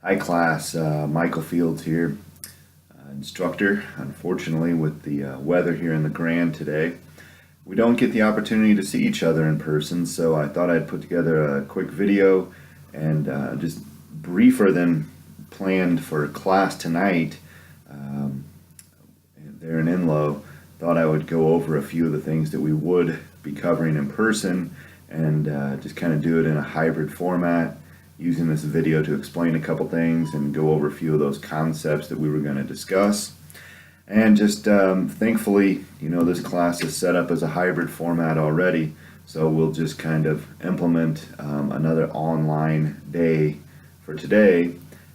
Hi class, Michael Fields here, instructor. Unfortunately, with the weather here in the Grand today, we don't get the opportunity to see each other in person, so I thought I'd put together a quick video and just briefer than planned for class tonight. Um, there in Inlow, thought I would go over a few of the things that we would be covering in person and just kind of do it in a hybrid format, using this video to explain a couple things and go over a few of those concepts that we were going to discuss. And just thankfully, this class is set up as a hybrid format already, so we'll just kind of implement another online day for today,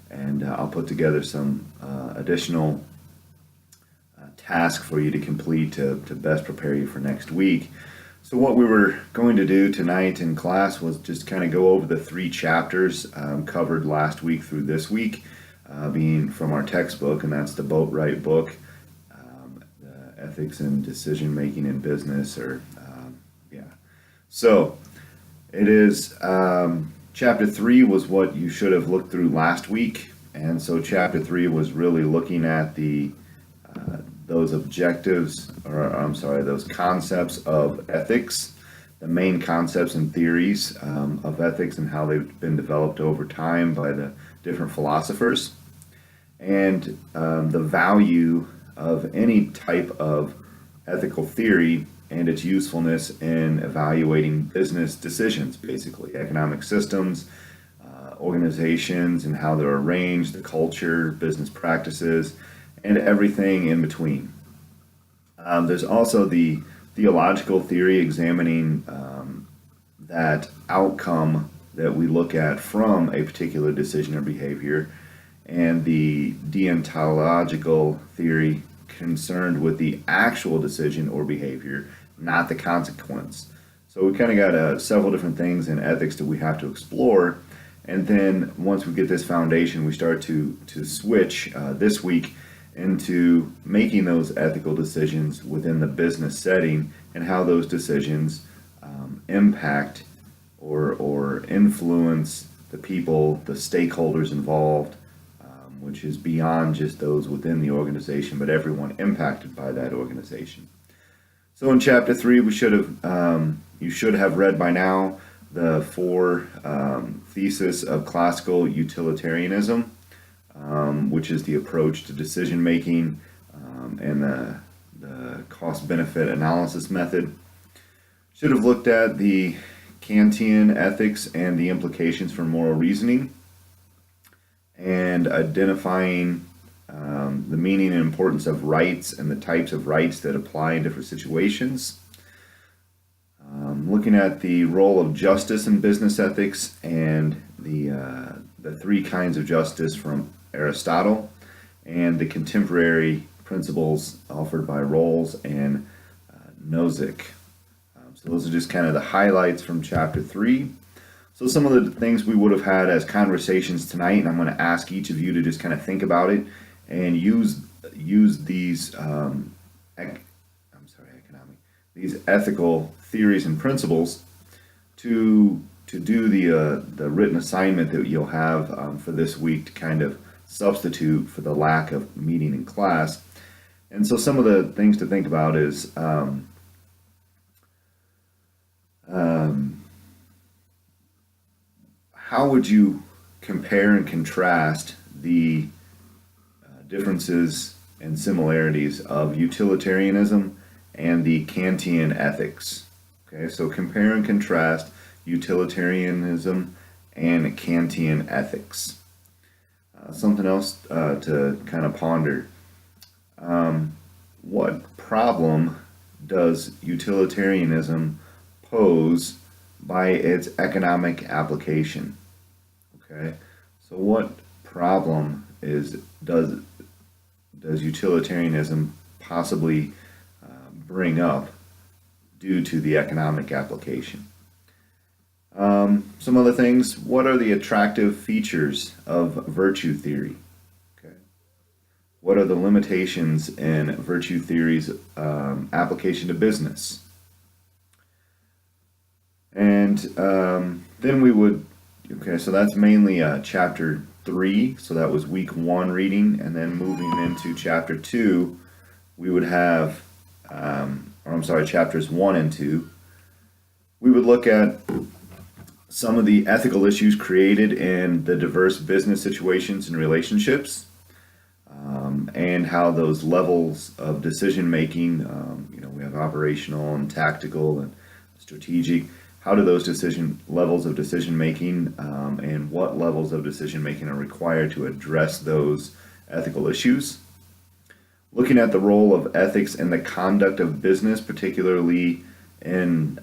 and I'll put together some additional task for you to complete to best prepare you for next week. So what we were going to do tonight in class was just kind of go over the three chapters covered last week through this week, being from our textbook, and that's the Boatwright book, the Ethics and Decision Making in Business, So it is chapter 3 was what you should have looked through last week, and so chapter 3 was really looking at those those concepts of ethics, the main concepts and theories of ethics and how they've been developed over time by the different philosophers, and the value of any type of ethical theory and its usefulness in evaluating business decisions, basically economic systems, organizations and how they're arranged, the culture, business practices, and everything in between. There's also the theological theory examining that outcome that we look at from a particular decision or behavior, and the deontological theory concerned with the actual decision or behavior, not the consequence. So we kind of got several different things in ethics that we have to explore, and then once we get this foundation, we start to switch this week into making those ethical decisions within the business setting and how those decisions impact or influence the people, the stakeholders involved, which is beyond just those within the organization, but everyone impacted by that organization. So in chapter 3, you should have read by now the four theses of classical utilitarianism, which is the approach to decision making and the cost-benefit analysis method. Should have looked at the Kantian ethics and the implications for moral reasoning, and identifying the meaning and importance of rights and the types of rights that apply in different situations. Looking at the role of justice in business ethics and the three kinds of justice from Aristotle, and the contemporary principles offered by Rawls and Nozick. So those are just kind of the highlights from chapter 3. So some of the things we would have had as conversations tonight, and I'm going to ask each of you to just kind of think about it and use these these ethical theories and principles to do the written assignment that you'll have for this week to kind of substitute for the lack of meeting in class. And so some of the things to think about is how would you compare and contrast the differences and similarities of utilitarianism and the Kantian ethics? Okay, so compare and contrast utilitarianism and Kantian ethics. Something else to kind of ponder. What problem does utilitarianism pose by its economic application? Okay, so what problem does utilitarianism possibly bring up due to the economic application? Some other things. What are the attractive features of virtue theory? Okay. What are the limitations in virtue theory's application to business? And then we would, okay, so that's mainly chapter 3, so that was week 1 reading, and then moving into chapter 2, we would have, chapters 1 and 2, we would look at some of the ethical issues created in the diverse business situations and relationships, and how those levels of decision making, we have operational and tactical and strategic. How do those levels of decision making and what levels of decision making are required to address those ethical issues? Looking at the role of ethics in the conduct of business, particularly in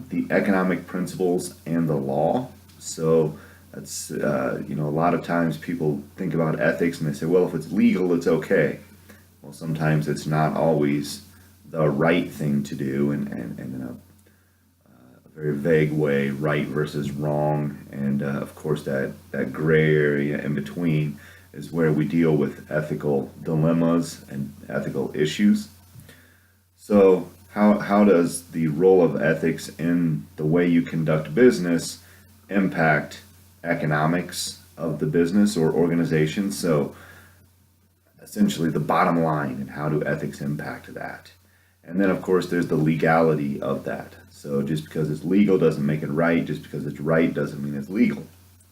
the economic principles and the law. So that's, a lot of times people think about ethics and they say, well, if it's legal, it's okay. Well, sometimes it's not always the right thing to do, and in a very vague way, right versus wrong. And of course, that gray area in between is where we deal with ethical dilemmas and ethical issues. So how does the role of ethics in the way you conduct business impact economics of the business or organization? So essentially the bottom line, and how do ethics impact that? And then of course there's the legality of that. So just because it's legal doesn't make it right. Just because it's right doesn't mean it's legal.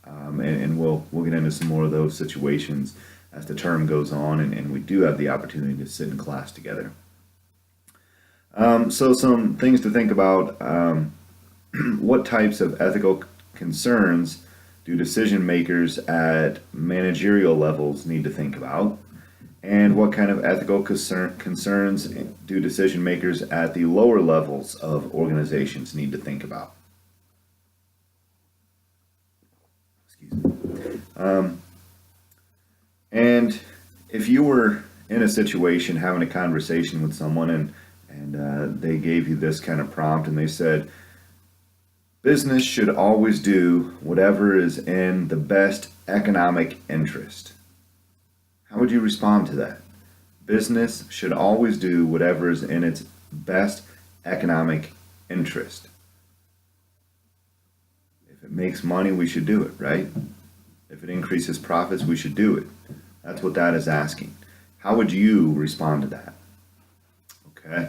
And we'll get into some more of those situations as the term goes on, and we do have the opportunity to sit in class together. So some things to think about. What types of ethical concerns do decision makers at managerial levels need to think about? And what kind of ethical concerns do decision makers at the lower levels of organizations need to think about? And if you were in a situation having a conversation with someone and they gave you this kind of prompt and they said, business should always do whatever is in the best economic interest, how would you respond to that? Business should always do whatever is in its best economic interest. If it makes money, we should do it, right? If it increases profits, we should do it. That's what that is asking. How would you respond to that? Okay.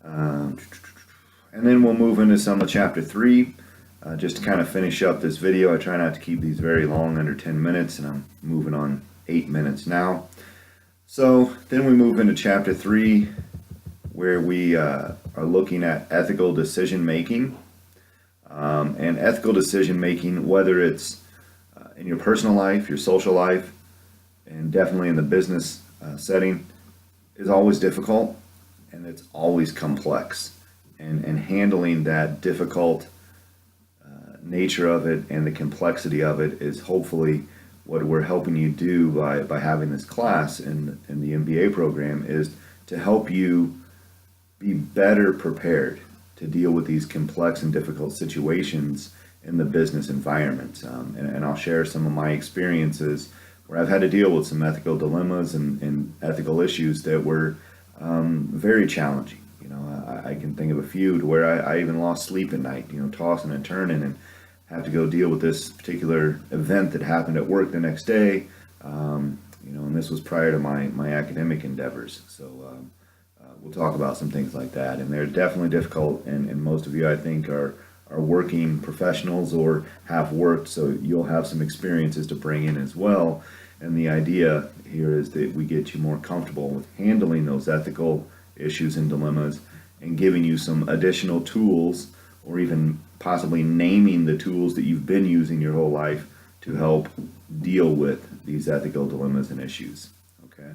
And then we'll move into some of chapter 3. Just to kind of finish up this video, I try not to keep these very long, under 10 minutes, and I'm moving on 8 minutes now. So then we move into chapter 3, where we are looking at ethical decision making. And ethical decision making, whether it's in your personal life, your social life, and definitely in the business setting, is always difficult, and it's always complex. And handling that difficult nature of it and the complexity of it is hopefully what we're helping you do by having this class in the MBA program, is to help you be better prepared to deal with these complex and difficult situations in the business environment. And I'll share some of my experiences where I've had to deal with some ethical dilemmas and ethical issues that were very challenging. I can think of a few to where I even lost sleep at night, tossing and turning, and have to go deal with this particular event that happened at work the next day. And this was prior to my academic endeavors. So we'll talk about some things like that. And they're definitely difficult, and most of you, I think, are working professionals or have worked, so you'll have some experiences to bring in as well. And the idea here is that we get you more comfortable with handling those ethical issues and dilemmas, and giving you some additional tools, or even possibly naming the tools that you've been using your whole life to help deal with these ethical dilemmas and issues. Okay,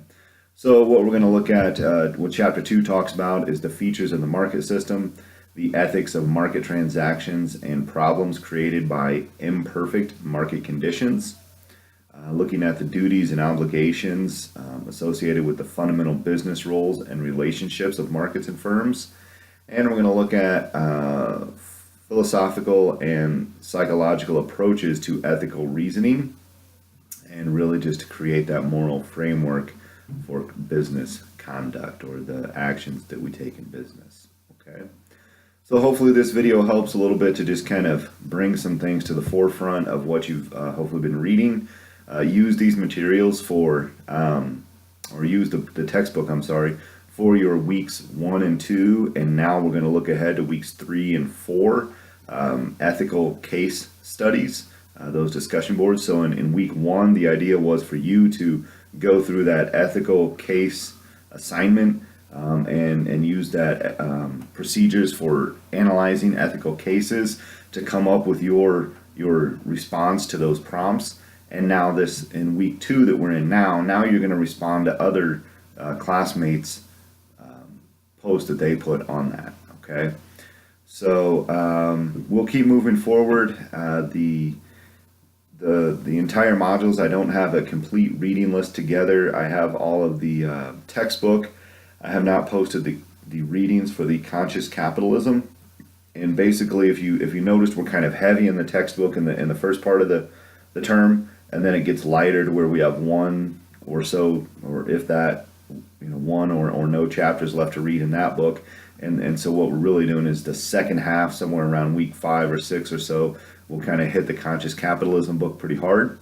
so what we're going to look at, what chapter 2 talks about, is the features of the market system, the ethics of market transactions, and problems created by imperfect market conditions. Looking at the duties and obligations associated with the fundamental business roles and relationships of markets and firms. And we're going to look at philosophical and psychological approaches to ethical reasoning, and really just to create that moral framework for business conduct, or the actions that we take in business. Okay. So hopefully this video helps a little bit to just kind of bring some things to the forefront of what you've hopefully been reading. use these materials for, or use the textbook, I'm sorry, for your weeks 1 and 2, and now we're going to look ahead to weeks 3 and 4, ethical case studies, those discussion boards. So in week 1, the idea was for you to go through that ethical case assignment, and use that procedures for analyzing ethical cases to come up with your response to those prompts. And now this, in week 2 that we're in now you're going to respond to other classmates' posts that they put on that. Okay, so we'll keep moving forward. The entire modules, I don't have a complete reading list together. I have all of the textbook. I have not posted the readings for the conscious capitalism. And basically, if you noticed, we're kind of heavy in the textbook in the first part of the term, and then it gets lighter to where we have one or so, or if that, one or no chapters left to read in that book. And so what we're really doing is the second half, somewhere around week 5 or 6 or so, we'll kind of hit the conscious capitalism book pretty hard,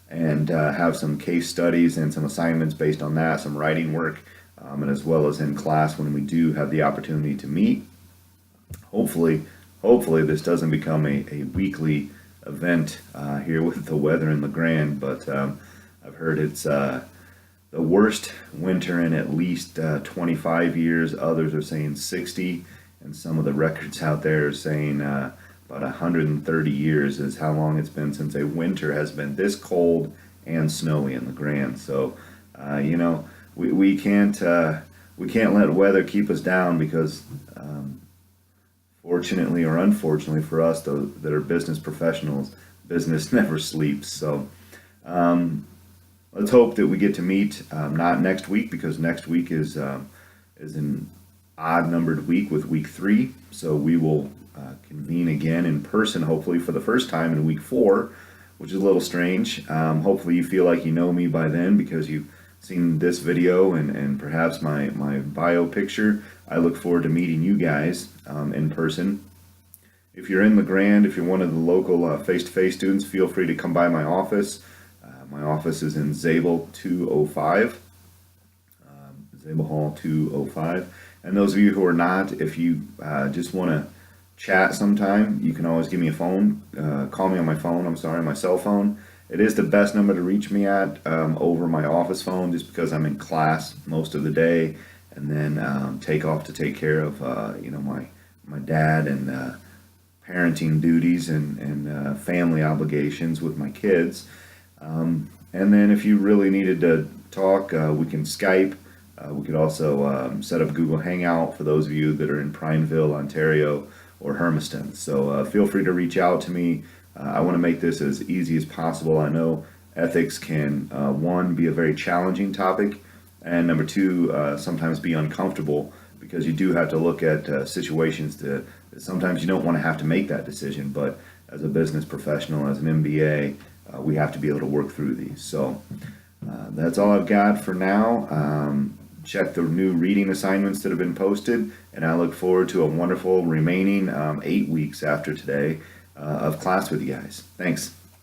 and have some case studies and some assignments based on that, some writing work, and as well as in class when we do have the opportunity to meet. Hopefully this doesn't become a weekly event here with the weather in LeGrand, but I've heard it's the worst winter in at least 25 years. Others are saying 60, and some of the records out there are saying about 130 years is how long it's been since a winter has been this cold and snowy in LeGrand. So we can't let weather keep us down, because fortunately or unfortunately for us, those that are business professionals, business never sleeps. So let's hope that we get to meet, not next week, because next week is an odd numbered week with week 3. So we will convene again in person, hopefully for the first time in week 4, which is a little strange. Hopefully you feel like you know me by then, because you've seen this video and perhaps my bio picture. I look forward to meeting you guys in person. If you're in LeGrand, if you're one of the local face-to-face students, feel free to come by my office. My office is in Zabel 205, Zabel Hall 205. And those of you who are not, if you just want to chat sometime, you can always give me a phone, call me on my phone, my cell phone. It is the best number to reach me at over my office phone, just because I'm in class most of the day, and then take off to take care of my dad and parenting duties and family obligations with my kids. And then if you really needed to talk, we can Skype. We could also set up Google Hangout for those of you that are in Prineville, Ontario, or Hermiston. So feel free to reach out to me. I want to make this as easy as possible. I know ethics can, one, be a very challenging topic, and number 2, sometimes be uncomfortable, because you do have to look at situations that sometimes you don't want to have to make that decision, but as a business professional, as an MBA, we have to be able to work through these. So that's all I've got for now. Check the new reading assignments that have been posted, and I look forward to a wonderful remaining 8 weeks after today of class with you guys. Thanks.